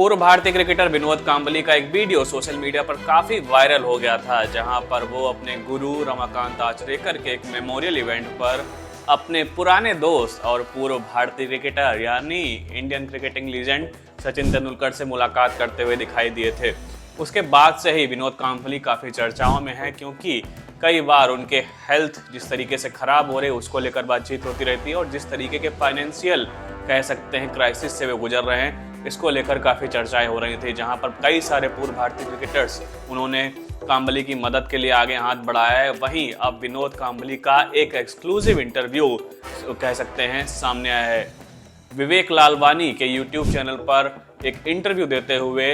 पूर्व भारतीय क्रिकेटर विनोद कांबली का एक वीडियो सोशल मीडिया पर काफी वायरल हो गया था, जहां पर वो अपने गुरु रमाकांत आचरेकर के एक मेमोरियल इवेंट पर अपने पुराने दोस्त और पूर्व भारतीय क्रिकेटर यानी Indian cricketing legend Sachin Tendulkar से मुलाकात करते हुए दिखाई दिए थे। उसके बाद से ही विनोद कांबली काफी चर्चाओं में है, क्योंकि कई बार उनके हेल्थ जिस तरीके से खराब हो रहे उसको लेकर बातचीत होती रहती है और जिस तरीके के फाइनेंशियल कह सकते हैं क्राइसिस से वे गुजर रहे हैं, इसको लेकर काफ़ी चर्चाएं हो रही थी। जहां पर कई सारे पूर्व भारतीय क्रिकेटर्स उन्होंने कांबली की मदद के लिए आगे हाथ बढ़ाया है। वहीं अब विनोद कांबली का एक एक्सक्लूसिव इंटरव्यू कह सकते हैं सामने आया है। विवेक लालवानी के यूट्यूब चैनल पर एक इंटरव्यू देते हुए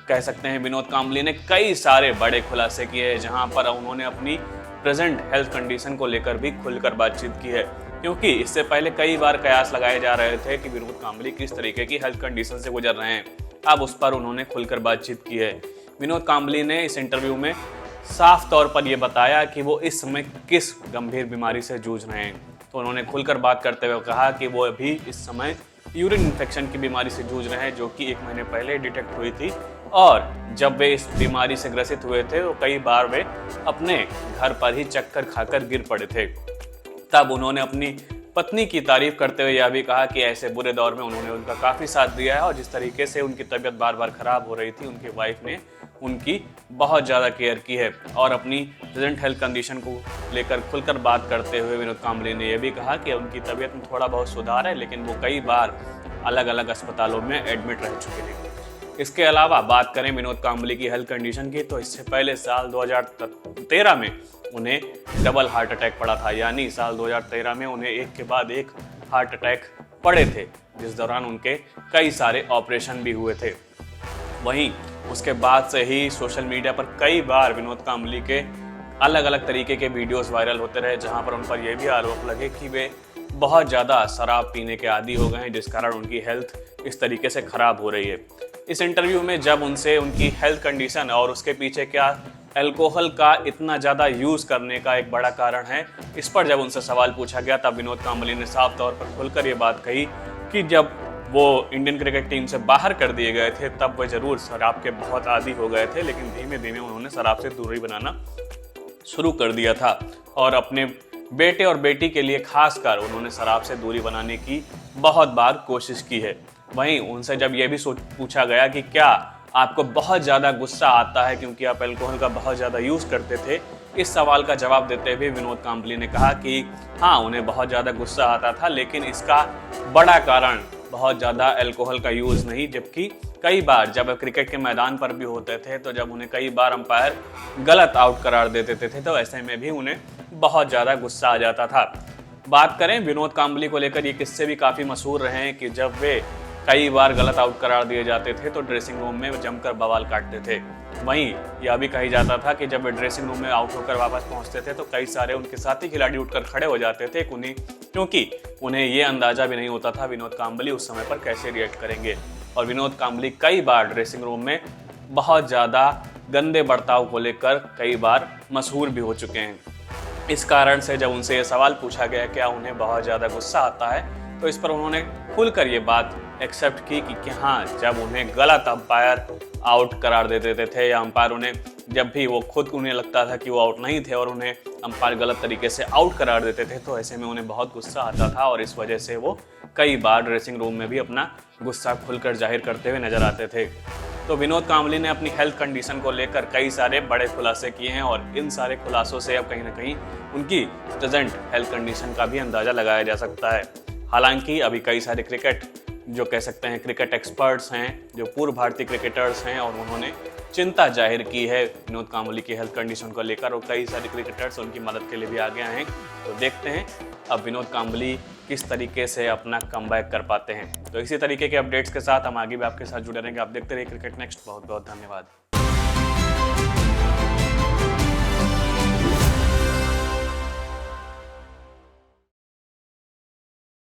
कह सकते हैं विनोद कांबली ने कई सारे बड़े खुलासे किए हैं, जहां पर उन्होंने अपनी प्रेजेंट हेल्थ कंडीशन को लेकर भी खुलकर बातचीत की है। क्योंकि इससे पहले कई बार कयास लगाए जा रहे थे कि विनोद कांबली किस तरीके की हेल्थ कंडीशन से गुजर रहे हैं, अब उस पर उन्होंने खुलकर बातचीत की है। विनोद कांबली ने इस इंटरव्यू में साफ तौर पर यह बताया कि वो इस समय किस गंभीर बीमारी से जूझ रहे हैं। तो उन्होंने खुलकर बात करते हुए कहा कि वो अभी इस समय यूरिन इन्फेक्शन की बीमारी से जूझ रहे हैं, जो कि 1 महीने पहले डिटेक्ट हुई थी। और जब वे इस बीमारी से ग्रसित हुए थे तो कई बार वे अपने घर पर ही चक्कर खाकर गिर पड़े थे। तब उन्होंने अपनी पत्नी की तारीफ करते हुए यह भी कहा कि ऐसे बुरे दौर में उन्होंने उनका काफ़ी साथ दिया है और जिस तरीके से उनकी तबीयत बार बार खराब हो रही थी, उनकी वाइफ ने उनकी बहुत ज़्यादा केयर की है। और अपनी प्रेजेंट हेल्थ कंडीशन को लेकर खुलकर बात करते हुए विनोद कांबली ने यह भी कहा कि उनकी तबीयत में थोड़ा बहुत सुधार है, लेकिन वो कई बार अलग अलग अस्पतालों में एडमिट रह चुके हैं। इसके अलावा बात करें विनोद कांबली की हेल्थ कंडीशन की, तो इससे पहले साल 2013 में उन्हें डबल हार्ट अटैक पड़ा था, यानी साल 2013 में उन्हें एक के बाद एक हार्ट अटैक पड़े थे, जिस दौरान उनके कई सारे ऑपरेशन भी हुए थे। वहीं उसके बाद से ही सोशल मीडिया पर कई बार विनोद कांबली के अलग अलग तरीके के वीडियोस वायरल होते रहे, जहां पर उन पर यह भी आरोप लगे कि वे बहुत ज़्यादा शराब पीने के आदी हो गए हैं, जिस कारण उनकी हेल्थ इस तरीके से खराब हो रही है। इस इंटरव्यू में जब उनसे उनकी हेल्थ कंडीशन और उसके पीछे क्या अल्कोहल का इतना ज़्यादा यूज़ करने का एक बड़ा कारण है, इस पर जब उनसे सवाल पूछा गया, तब विनोद कांबली ने साफ तौर पर खुलकर ये बात कही कि जब वो इंडियन क्रिकेट टीम से बाहर कर दिए गए थे तब वे ज़रूर शराब के बहुत आदी हो गए थे, लेकिन धीमे धीमे उन्होंने शराब से दूरी बनाना शुरू कर दिया था और अपने बेटे और बेटी के लिए खासकर उन्होंने शराब से दूरी बनाने की बहुत बार कोशिश की है। वहीं उनसे जब यह भी पूछा गया कि क्या आपको बहुत ज़्यादा गुस्सा आता है क्योंकि आप अल्कोहल का बहुत ज़्यादा यूज़ करते थे, इस सवाल का जवाब देते हुए विनोद कांबली ने कहा कि हाँ, उन्हें बहुत ज़्यादा गुस्सा आता था, लेकिन इसका बड़ा कारण बहुत ज़्यादा अल्कोहल का यूज़ नहीं, जबकि कई बार जब वे क्रिकेट के मैदान पर भी होते थे तो जब उन्हें कई बार अंपायर गलत आउट करार देते थे तो ऐसे में भी उन्हें बहुत ज़्यादा गुस्सा आ जाता था। बात करें विनोद कांबली को लेकर, ये किस्से भी काफ़ी मशहूर रहे हैं कि जब वे कई बार गलत आउट करार दिए जाते थे तो ड्रेसिंग रूम में जमकर बवाल काटते थे। वहीं यह भी कही जाता था कि जब वे ड्रेसिंग रूम में आउट होकर वापस पहुंचते थे तो कई सारे उनके साथी खिलाड़ी उठकर खड़े हो जाते थे, क्योंकि उन्हें ये अंदाजा भी नहीं होता था विनोद कांबली उस समय पर कैसे रिएक्ट करेंगे। और विनोद कांबली कई बार ड्रेसिंग रूम में बहुत ज़्यादा गंदे बर्ताव को लेकर कई बार मशहूर भी हो चुके हैं। इस कारण से जब उनसे ये सवाल पूछा गया क्या उन्हें बहुत ज़्यादा गुस्सा आता है, तो इस पर उन्होंने खुलकर ये बात एक्सेप्ट की कि हाँ, जब उन्हें गलत अंपायर आउट करार दे देते थे या अंपायर उन्हें जब भी वो खुद उन्हें लगता था कि वो आउट नहीं थे और उन्हें अंपायर गलत तरीके से आउट करार देते थे, तो ऐसे में उन्हें बहुत गुस्सा आता था और इस वजह से वो कई बार ड्रेसिंग रूम में भी अपना गुस्सा खुलकर जाहिर करते हुए नजर आते थे। तो विनोद कांबली ने अपनी हेल्थ कंडीशन को लेकर कई सारे बड़े खुलासे किए हैं और इन सारे खुलासों से अब कहीं ना कहीं उनकी प्रेजेंट हेल्थ कंडीशन का भी अंदाज़ा लगाया जा सकता है। हालांकि अभी कई सारे क्रिकेट जो कह सकते हैं क्रिकेट एक्सपर्ट्स हैं, जो पूर्व भारतीय क्रिकेटर्स हैं, और उन्होंने चिंता जाहिर की है विनोद कांबली की हेल्थ कंडीशन को लेकर और कई सारे क्रिकेटर्स उनकी मदद के लिए भी आगे आए हैं। तो देखते हैं अब विनोद कांबली किस तरीके से अपना कमबैक कर पाते हैं। तो इसी तरीके के अपडेट्स के साथ हम आगे भी आपके साथ जुड़े रहेंगे। आप देखते रहिए क्रिकेट नेक्स्ट। बहुत बहुत धन्यवाद।